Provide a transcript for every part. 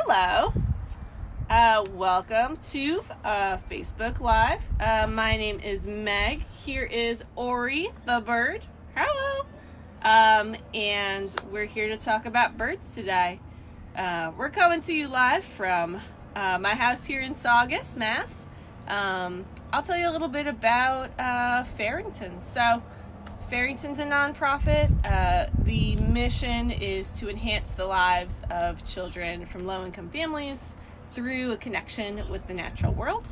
Hello. Welcome to Facebook Live. My name is Meg. Here is Ori the bird. Hello. And we're here to talk about birds today. We're coming to you live from my house here in Saugus, Mass. I'll tell you a little bit about Farrington. So, Farrington's a nonprofit. The mission is to enhance the lives of children from low-income families through a connection with the natural world.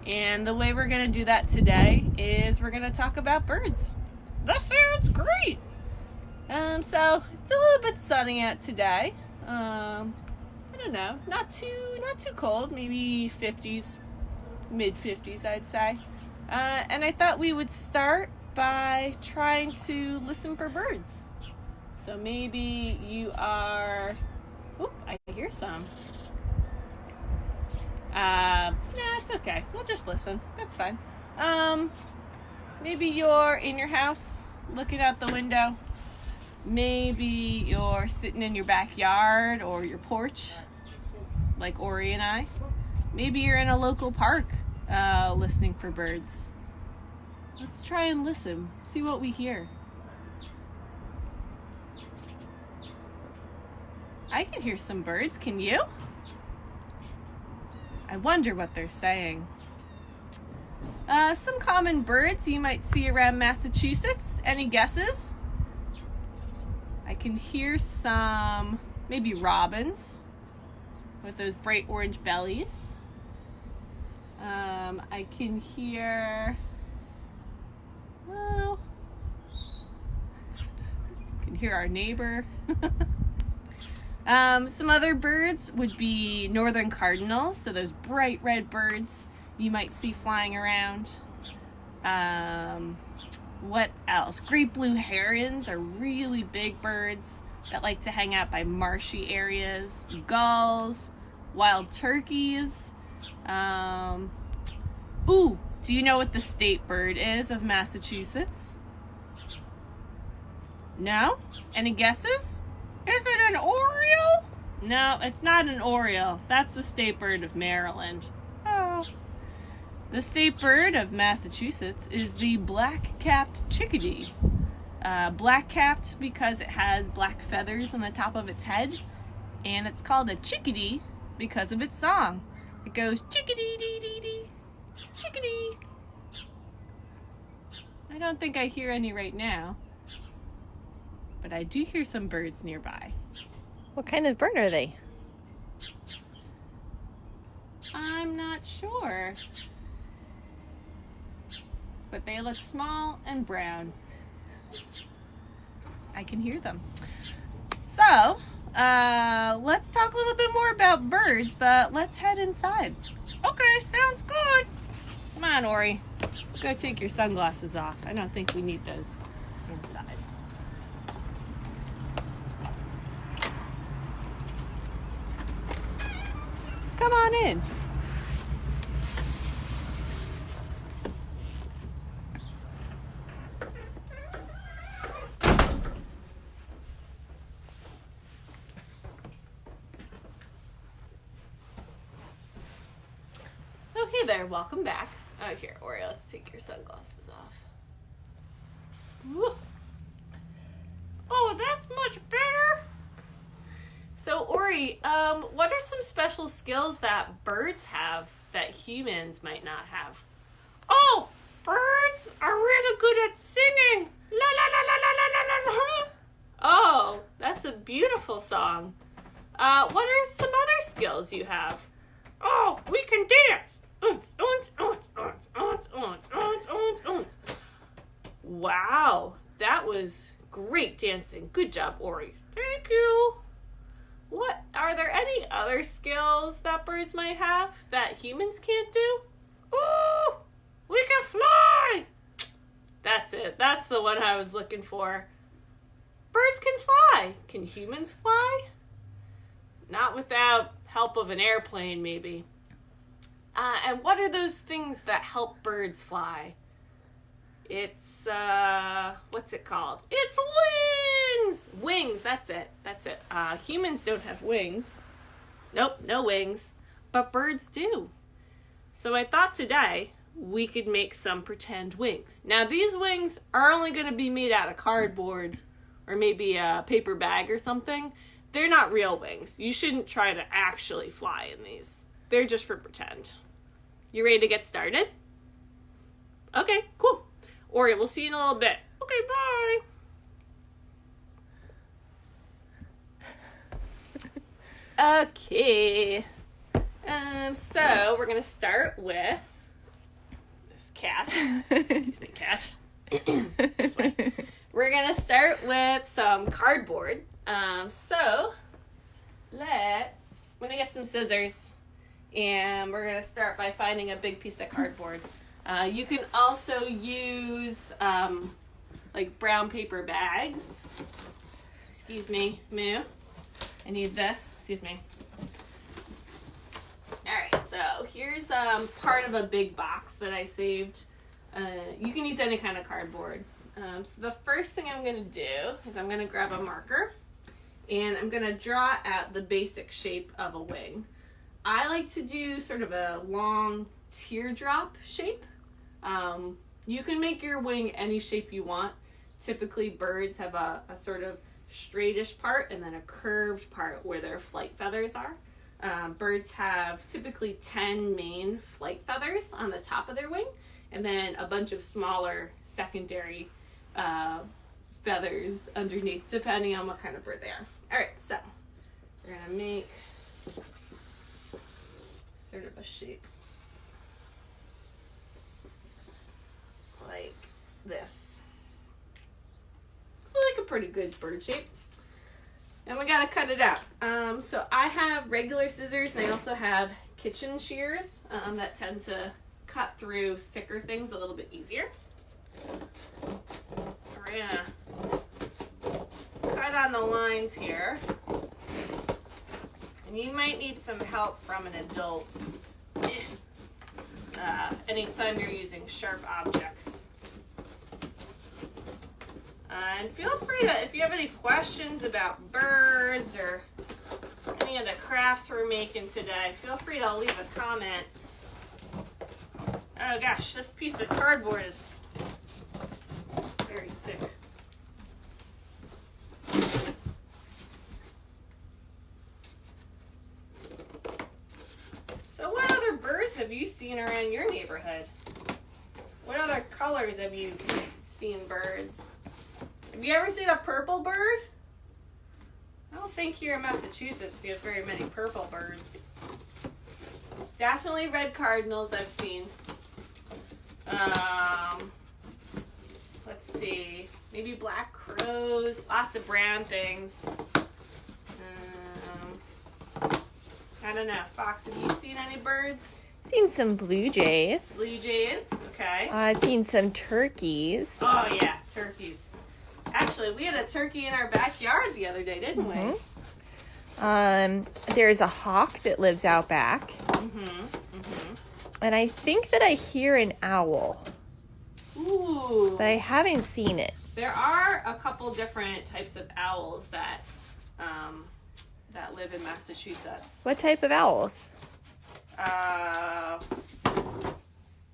And the way we're going to do that today is we're going to talk about birds. That sounds great! So, it's a little bit sunny out today. I don't know, not too cold, maybe 50s, mid-50s I'd say. And I thought we would start by trying to listen for birds. So maybe you are... Oh, I hear some. Nah, it's okay. We'll just listen. That's fine. Maybe you're in your house looking out the window. Maybe you're sitting in your backyard or your porch, like Ori and I. Maybe you're in a local park listening for birds. Let's try and listen, see what we hear. I can hear some birds, can you? I wonder what they're saying. Some common birds you might see around Massachusetts. Any guesses? I can hear some, maybe robins with those bright orange bellies. I can hear... Well, you can hear our neighbor. Some other birds would be northern cardinals, so those bright red birds you might see flying around. What else? Great blue herons are really big birds that like to hang out by marshy areas. Gulls, wild turkeys. Ooh! Do you know what the state bird is of Massachusetts? No? Any guesses? Is it an oriole? No, it's not an oriole. That's the state bird of Maryland. Oh. The state bird of Massachusetts is the black-capped chickadee. Black-capped because it has black feathers on the top of its head. And it's called a chickadee because of its song. It goes chickadee-dee-dee-dee. Chickadee. I don't think I hear any right now, but I do hear some birds nearby. What kind of bird are they? I'm not sure, but they look small and brown. I can hear them. So, let's talk a little bit more about birds, but let's head inside. Okay, sounds good. Come on, Ori. Go take your sunglasses off. I don't think we need those inside. Come on in. Oh, hey there. Welcome back. Oh, here, Ori, let's take your sunglasses off. Woo. Oh, that's much better. So, Ori, what are some special skills that birds have that humans might not have? Oh, birds are really good at singing. La la la la la la la la. Oh, that's a beautiful song. What are some other skills you have? Oh, we can dance. Wow, that was great dancing. Good job, Ori. Thank you. What are there any other skills that birds might have that humans can't do? Ooh, we can fly. That's it. That's the one I was looking for. Birds can fly. Can humans fly? Not without help of an airplane, maybe. And what are those things that help birds fly? It's, what's it called? It's wings! Wings, that's it. Humans don't have wings. Nope, no wings. But birds do. So I thought today we could make some pretend wings. Now these wings are only going to be made out of cardboard or maybe a paper bag or something. They're not real wings. You shouldn't try to actually fly in these. They're just for pretend. You ready to get started? Okay, cool. Ori, we'll see you in a little bit. Okay, bye. Okay. So we're gonna start with this cat. Excuse me, cat. This way. We're gonna start with some cardboard. So I'm gonna get some scissors, and we're gonna start by finding a big piece of cardboard. You can also use like brown paper bags. Excuse me, Moo. I need this. Excuse me. Alright, so here's part of a big box that I saved. You can use any kind of cardboard. So the first thing I'm going to do is I'm going to grab a marker and I'm going to draw out the basic shape of a wing. I like to do sort of a long teardrop shape. You can make your wing any shape you want. Typically birds have a sort of straightish part and then a curved part where their flight feathers are. Birds have typically 10 main flight feathers on the top of their wing and then a bunch of smaller secondary feathers underneath depending on what kind of bird they are. Alright, so we're going to make sort of a shape like this. Like a pretty good bird shape. And we gotta cut it out. So I have regular scissors and I also have kitchen shears that tend to cut through thicker things a little bit easier. We're gonna cut on the lines here. And you might need some help from an adult anytime you're using sharp objects. And feel free to, if you have any questions about birds or any of the crafts we're making today, feel free to leave a comment. Oh gosh, this piece of cardboard is very thick. So what other birds have you seen around your neighborhood? What other colors have you seen birds? Have you ever seen a purple bird? I don't think here in Massachusetts we have very many purple birds. Definitely red cardinals I've seen. Let's see. Maybe black crows. Lots of brown things. I don't know. Fox, have you seen any birds? I've seen some blue jays. Blue jays? Okay. I've seen some turkeys. Oh yeah, turkeys. Actually, we had a turkey in our backyard the other day, didn't we? There's a hawk that lives out back. And I think that I hear an owl. Ooh. But I haven't seen it. There are a couple different types of owls that live in Massachusetts. What type of owls?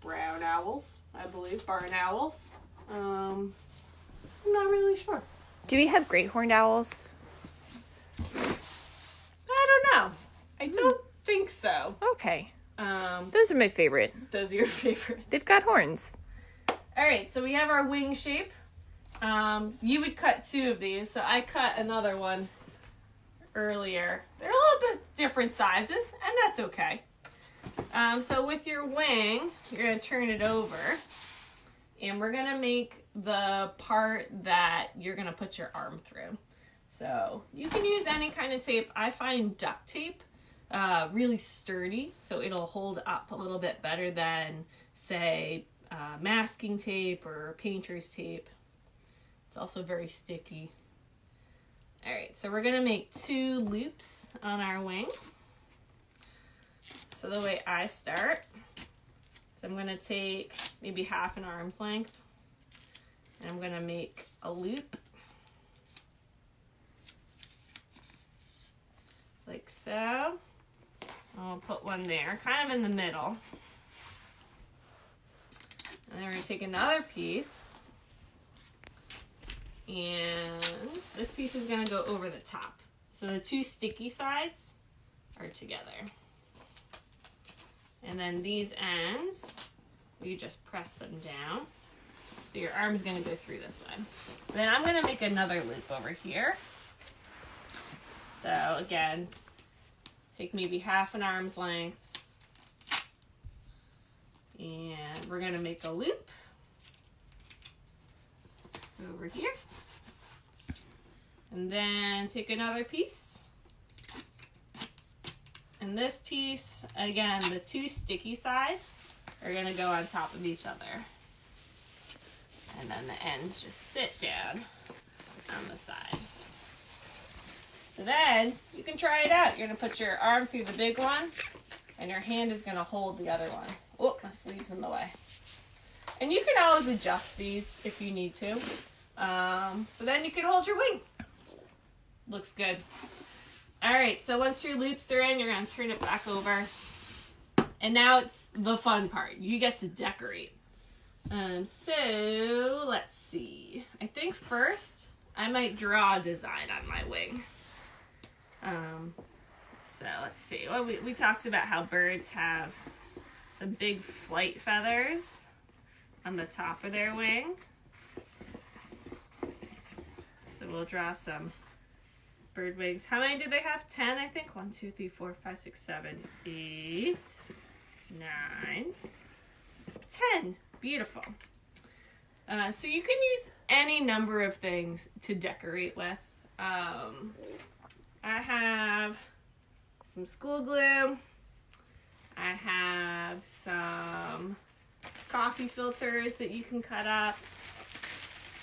Brown owls, I believe. Barn owls. I'm not really sure. Do we have great horned owls? I don't know. I don't think so. Okay. Those are my favorite. Those are your favorites. They've got horns. All right, so we have our wing shape. You would cut 2 of these, so I cut another one earlier. They're a little bit different sizes, and that's okay. So with your wing, you're going to turn it over, and we're going to make the part that you're going to put your arm through. So you can use any kind of tape. I find duct tape really sturdy, so it'll hold up a little bit better than, say, masking tape or painter's tape. It's also very sticky. All right, so we're going to make 2 loops on our wing. So the way I start, so I'm going to take maybe half an arm's length, and I'm going to make a loop like so. I'll put one there, kind of in the middle. And then we're going to take another piece. And this piece is going to go over the top. So the two sticky sides are together. And then these ends, you just press them down. So your arm's going to go through this one. Then I'm going to make another loop over here. So again, take maybe half an arm's length. And we're going to make a loop over here. And then take another piece. And this piece, again, the two sticky sides are going to go on top of each other. And then the ends just sit down on the side. So then you can try it out. You're going to put your arm through the big one, and your hand is going to hold the other one. Oh, my sleeve's in the way. And you can always adjust these if you need to. But then you can hold your wing. Looks good. All right, so once your loops are in, you're going to turn it back over. And now it's the fun part. You get to decorate. So let's see. I think first I might draw a design on my wing. So let's see. Well, we talked about how birds have some big flight feathers on the top of their wing. So we'll draw some bird wings. How many do they have? 10, I think. 1, 2, 3, 4, 5, 6, 7, 8, 9, 10. Beautiful. So you can use any number of things to decorate with. I have some school glue. I have some coffee filters that you can cut up.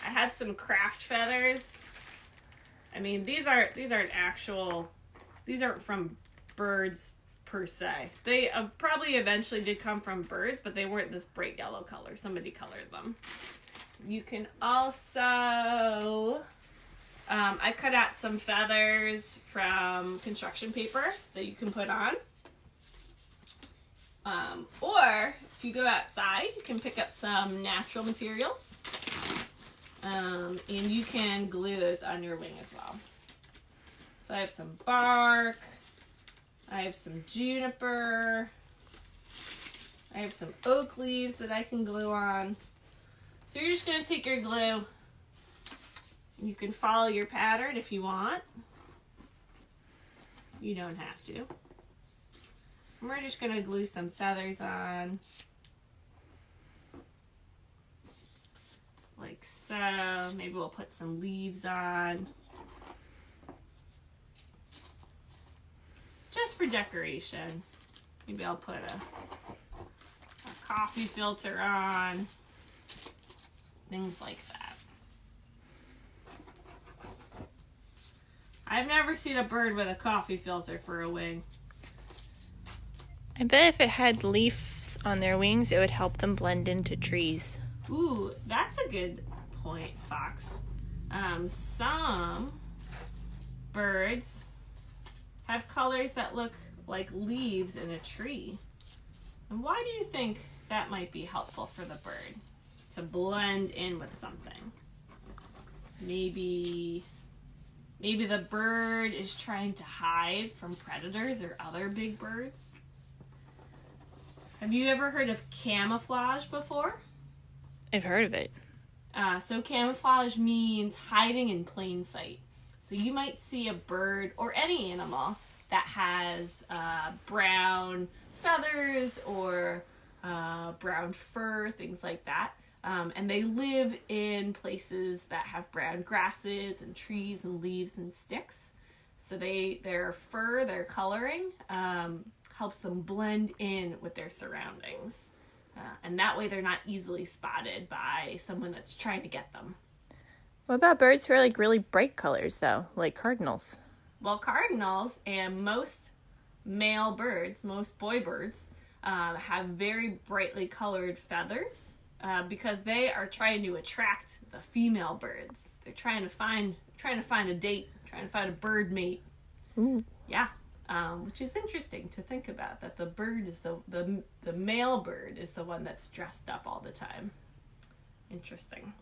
I have some craft feathers. I mean, these aren't from birds per se. They probably eventually did come from birds, but they weren't this bright yellow color. Somebody colored them. You can also, I cut out some feathers from construction paper that you can put on. Or if you go outside, you can pick up some natural materials. And you can glue those on your wing as well. So I have some bark. I have some juniper. I have some oak leaves that I can glue on. So you're just going to take your glue. You can follow your pattern if you want. You don't have to. And we're just going to glue some feathers on. Like so. Maybe we'll put some leaves on. Just for decoration. Maybe I'll put a coffee filter on. Things like that. I've never seen a bird with a coffee filter for a wing. I bet if it had leaves on their wings, it would help them blend into trees. Ooh, that's a good point, Fox. Some birds have colors that look like leaves in a tree. And why do you think that might be helpful for the bird? To blend in with something. Maybe the bird is trying to hide from predators or other big birds. Have you ever heard of camouflage before? I've heard of it. So camouflage means hiding in plain sight. So you might see a bird or any animal that has brown feathers or brown fur, things like that. And they live in places that have brown grasses and trees and leaves and sticks. So their fur, their coloring, helps them blend in with their surroundings. And that way they're not easily spotted by someone that's trying to get them. What about birds who are like really bright colors though, like cardinals? Well, cardinals and most male birds, most boy birds, have very brightly colored feathers because they are trying to attract the female birds. They're trying to find a date, trying to find a bird mate. Ooh. Yeah. which is interesting to think about, that the bird is the male bird is the one that's dressed up all the time. Interesting.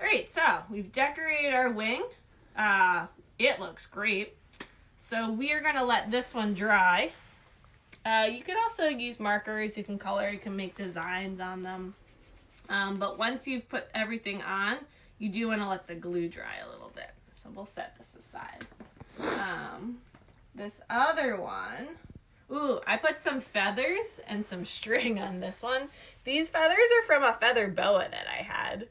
All right, so we've decorated our wing. It looks great. So we are going to let this one dry. You could also use markers, you can color, you can make designs on them. But once you've put everything on, you do want to let the glue dry a little bit. So we'll set this aside. This other one, ooh, I put some feathers and some string on this one. These feathers are from a feather boa that I had.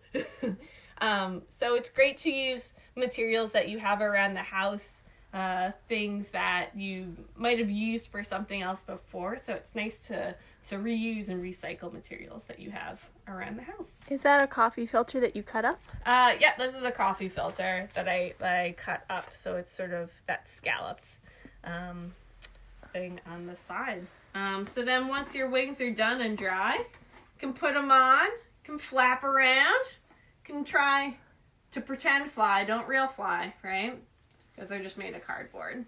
So it's great to use materials that you have around the house, things that you might have used for something else before. So it's nice to reuse and recycle materials that you have around the house. Is that a coffee filter that you cut up? Yeah, this is a coffee filter that I cut up, so it's sort of that scalloped thing on the side. So then once your wings are done and dry, you can put them on, you can flap around, you can try to pretend fly, don't real fly, right? Because they're just made of cardboard.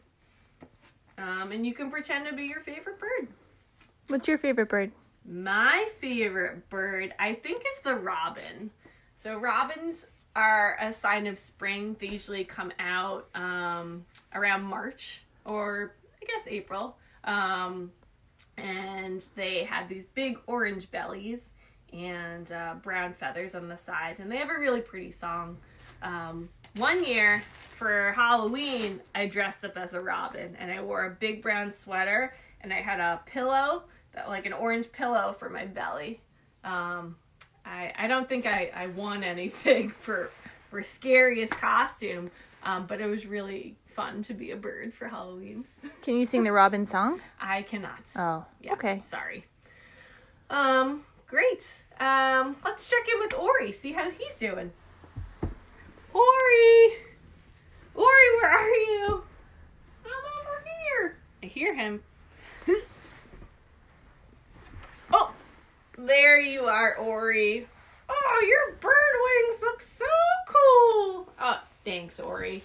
And you can pretend to be your favorite bird. What's your favorite bird? My favorite bird, I think, is the robin. So robins are a sign of spring. They usually come out around March or I guess April. And they have these big orange bellies and brown feathers on the side. And they have a really pretty song. One year for Halloween, I dressed up as a robin and I wore a big brown sweater and I had a pillow, like an orange pillow for my belly. I don't think I won anything for scariest costume, but it was really fun to be a bird for Halloween. Can you sing the robin song? I cannot. Oh, yeah, okay. Sorry. Great. Let's check in with Ori, see how he's doing. Ori! Ori, where are you? I'm over here. I hear him. Oh, there you are, Ori. Oh, your bird wings look so cool. Thanks, Ori.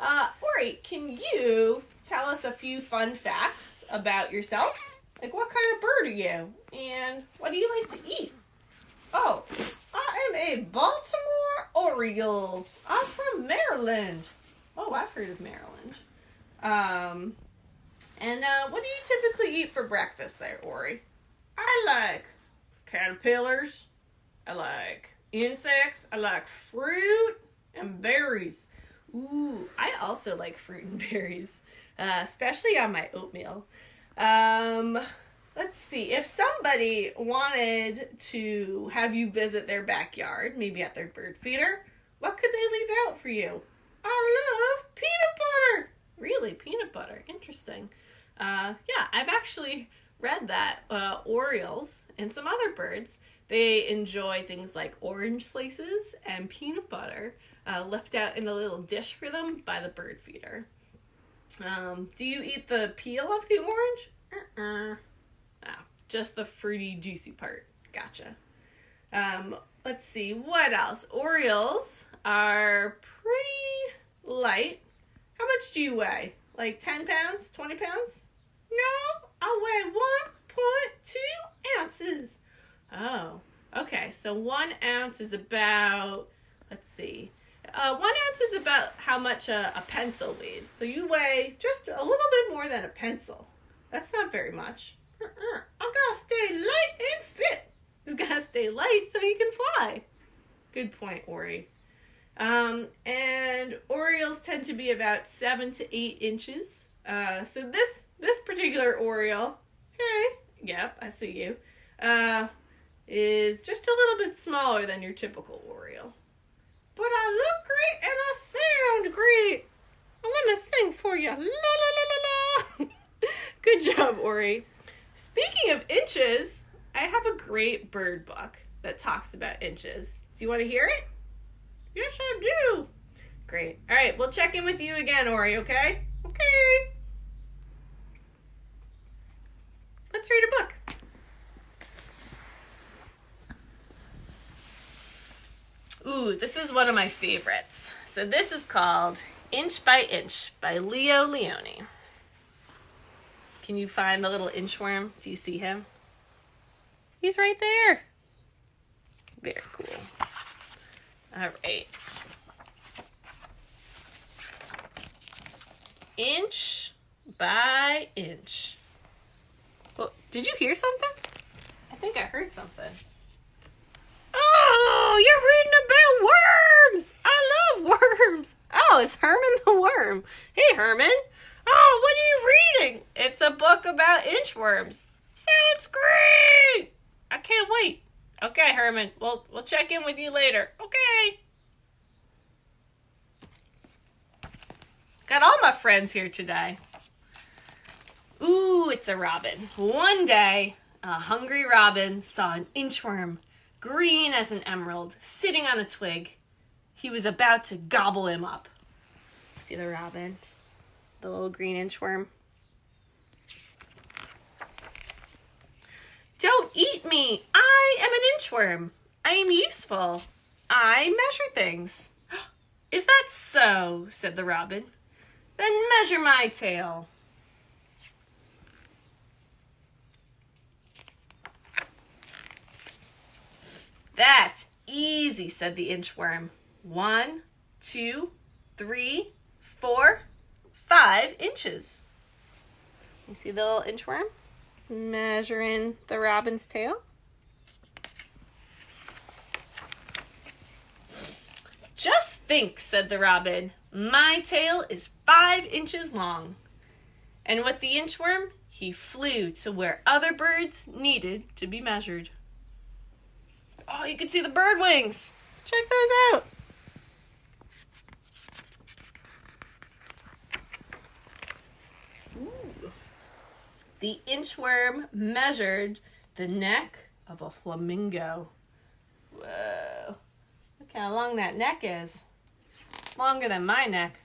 Ori, can you tell us a few fun facts about yourself? Like, what kind of bird are you? And what do you like to eat? Oh, I am a Baltimore Oriole. I'm from Maryland. Oh, I've heard of Maryland. And what do you typically eat for breakfast there, Ori? I like caterpillars. I like insects. I like fruit and berries. Ooh, I also like fruit and berries, especially on my oatmeal. Let's see, if somebody wanted to have you visit their backyard, maybe at their bird feeder, what could they leave out for you? I love peanut butter. Really, peanut butter. Interesting. Yeah, I've actually read that orioles and some other birds, they enjoy things like orange slices and peanut butter left out in a little dish for them by the bird feeder. Do you eat the peel of the orange? Just the fruity, juicy part. Gotcha. Let's see, what else? Orioles are pretty light. How much do you weigh? Like 10 pounds? 20 pounds? No, I weigh 1.2 ounces. Oh, okay. So 1 ounce is about, let's see. 1 ounce is about how much a pencil weighs. So you weigh just a little bit more than a pencil. That's not very much. I gotta stay light and fit. He's gotta stay light so he can fly. Good point, Ori. And Orioles tend to be about 7 to 8 inches. So this particular Oriole, hey, yep, I see you, is just a little bit smaller than your typical Oriole. But I look great and I sound great. Well, let me sing for you. La la la la la. Good job, Ori. Speaking of inches, I have a great bird book that talks about inches. Do you want to hear it? Yes, I do. Great. All right, we'll check in with you again, Ori, okay? Okay. Let's read a book. Ooh, this is one of my favorites. So this is called Inch by Inch by Leo Lionni. Can you find the little inchworm? Do you see him? He's right there. Very cool. All right. Inch by inch. Well, did you hear something? I think I heard something. Oh, you're reading about worms. I love worms. Oh, it's Herman the Worm. Hey, Herman. Oh, what are you reading? It's a book about inchworms. Sounds great. I can't wait. Okay, Herman. We'll check in with you later. Okay. Got all my friends here today. Ooh, it's a robin. One day, a hungry robin saw an inchworm, green as an emerald, sitting on a twig. He was about to gobble him up. See the robin? The little green inchworm. Don't eat me. I am an inchworm. I am useful. I measure things. Is that so? Said the robin. Then measure my tail. That's easy, said the inchworm. 1, 2, 3, 4, 5 inches. You see the little inchworm? It's measuring the robin's tail. Just think, said the robin. My tail is 5 inches long. And with the inchworm, he flew to where other birds needed to be measured. Oh, you can see the bird wings. Check those out. Ooh. The inchworm measured the neck of a flamingo. Whoa. Look how long that neck is. It's longer than my neck.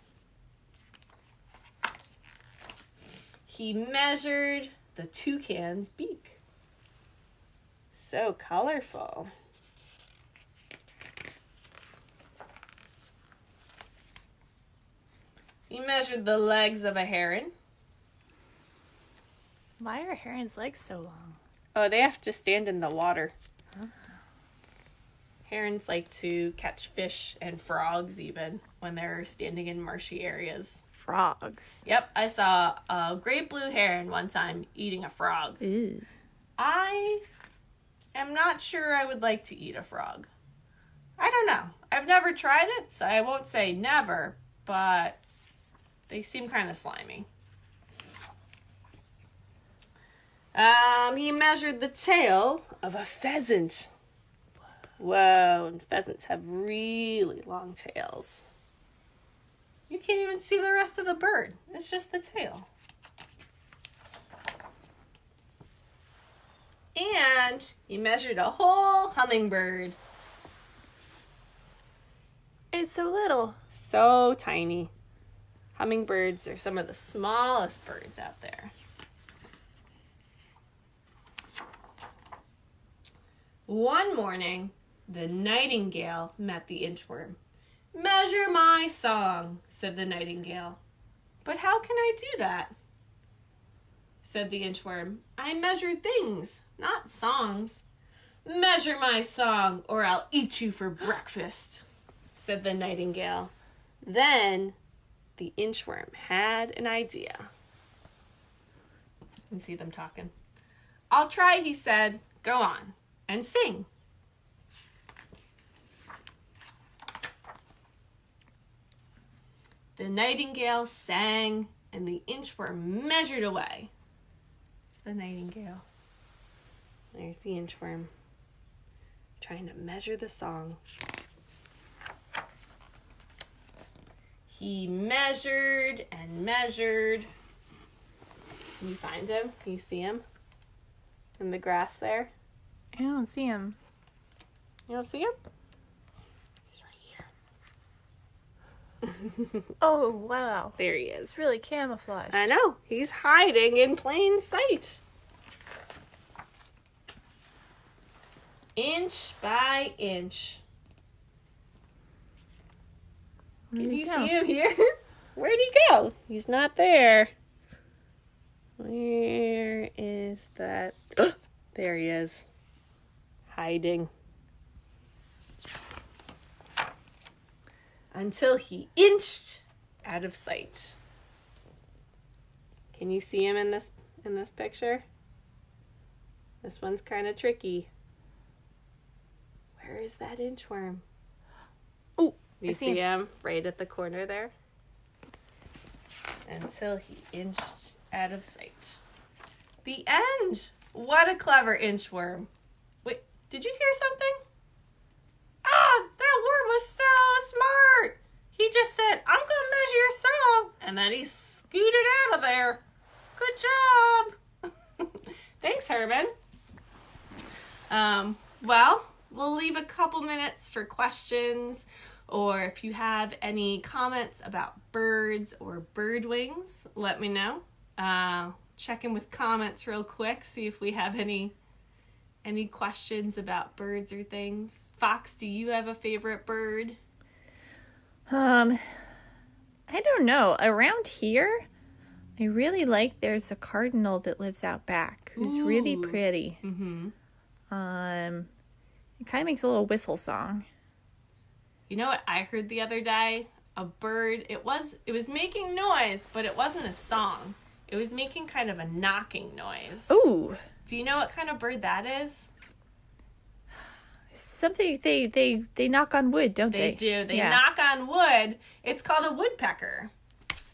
He measured the toucan's beak. So colorful. He measured the legs of a heron. Why are herons' legs so long? Oh, they have to stand in the water. Herons like to catch fish and frogs even when they're standing in marshy areas. Frogs. Yep, I saw a great blue heron one time eating a frog. Ooh. I am not sure I would like to eat a frog. I don't know. I've never tried it, so I won't say never, but they seem kind of slimy. He measured the tail of a pheasant. Whoa, and pheasants have really long tails. You can't even see the rest of the bird. It's just the tail. And he measured a whole hummingbird. It's so little. So tiny. Hummingbirds are some of the smallest birds out there. One morning, the nightingale met the inchworm. Measure my song, said the nightingale. But how can I do that? Said the inchworm. I measure things, not songs. Measure my song, or I'll eat you for breakfast, said the nightingale. Then the inchworm had an idea. You can see them talking. I'll try, he said. Go on and sing. The nightingale sang, and the inchworm measured away. There's the nightingale. There's the inchworm, trying to measure the song. He measured and measured. Can you find him? Can you see him? In the grass there? I don't see him. You don't see him? Oh, wow. There he is. It's really camouflaged. I know. He's hiding in plain sight. Inch by inch. Can you see him here? Where'd he go? He's not there. Where is that? There he is. Hiding. Until he inched out of sight. Can you see him in this picture? This one's kind of tricky. Where is that inchworm? Oh, You see him right at the corner there? Until he inched out of sight. The end. What a clever inchworm. Wait, did you hear something? Ah, that worm was so smart. He just said, I'm going to measure your song. And then he scooted out of there. Good job. Thanks, Herman. Well, we'll leave a couple minutes for questions, or if you have any comments about birds or bird wings, let me know. Check in with comments real quick, see if we have any questions about birds or things. Fox, do you have a favorite bird? I don't know. Around here, I really like there's a cardinal that lives out back who's really Ooh. pretty. Mm-hmm. It kind of makes a little whistle song. You know what I heard the other day? A bird. It was making noise, but it wasn't a song. It was making kind of a knocking noise. Ooh. Do you know what kind of bird that is? Something they knock on wood, don't they? They do. They Yeah. knock on wood. It's called a woodpecker.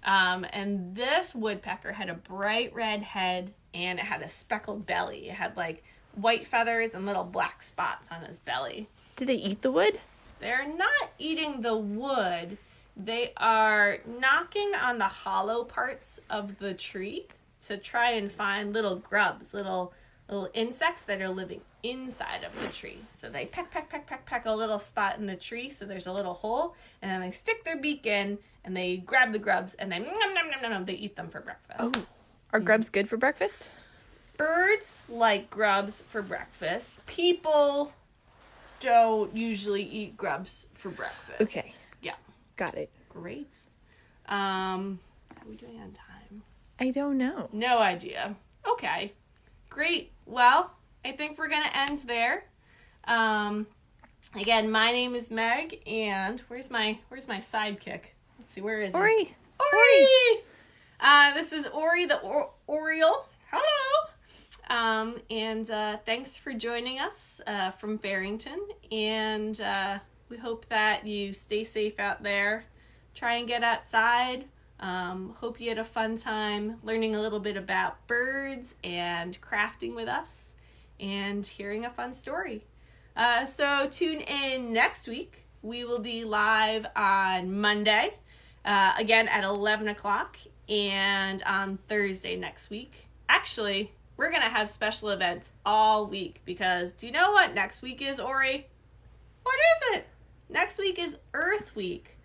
And this woodpecker had a bright red head and it had a speckled belly. It had like white feathers and little black spots on his belly. Do they eat the wood? They're not eating the wood. They are knocking on the hollow parts of the tree to try and find little grubs, little insects that are living inside of the tree. So they peck a little spot in the tree so there's a little hole, and then they stick their beak in and they grab the grubs and then they eat them for breakfast. Oh. Are grubs good for breakfast? Birds like grubs for breakfast. People don't usually eat grubs for breakfast. Okay. Yeah. Got it. Great. How are we doing on time? I don't know. No idea. Okay. Great. Well, I think we're going to end there. Again, my name is Meg, and where's my sidekick? Let's see, where is Ori. he? Ori! This is Ori the Oriole. Hello! And thanks for joining us from Farrington. And we hope that you stay safe out there. Try and get outside. Hope you had a fun time learning a little bit about birds and crafting with us and hearing a fun story. So tune in next week. We will be live on Monday, again at 11 o'clock, and on Thursday next week. Actually, we're going to have special events all week because do you know what next week is, Ori? What is it? Next week is Earth Week.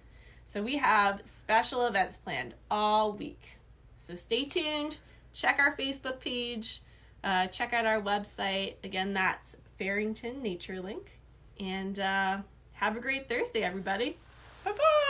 So we have special events planned all week. So stay tuned. Check our Facebook page. Check out our website. Again, that's Farrington Nature Link. And have a great Thursday, everybody. Bye-bye.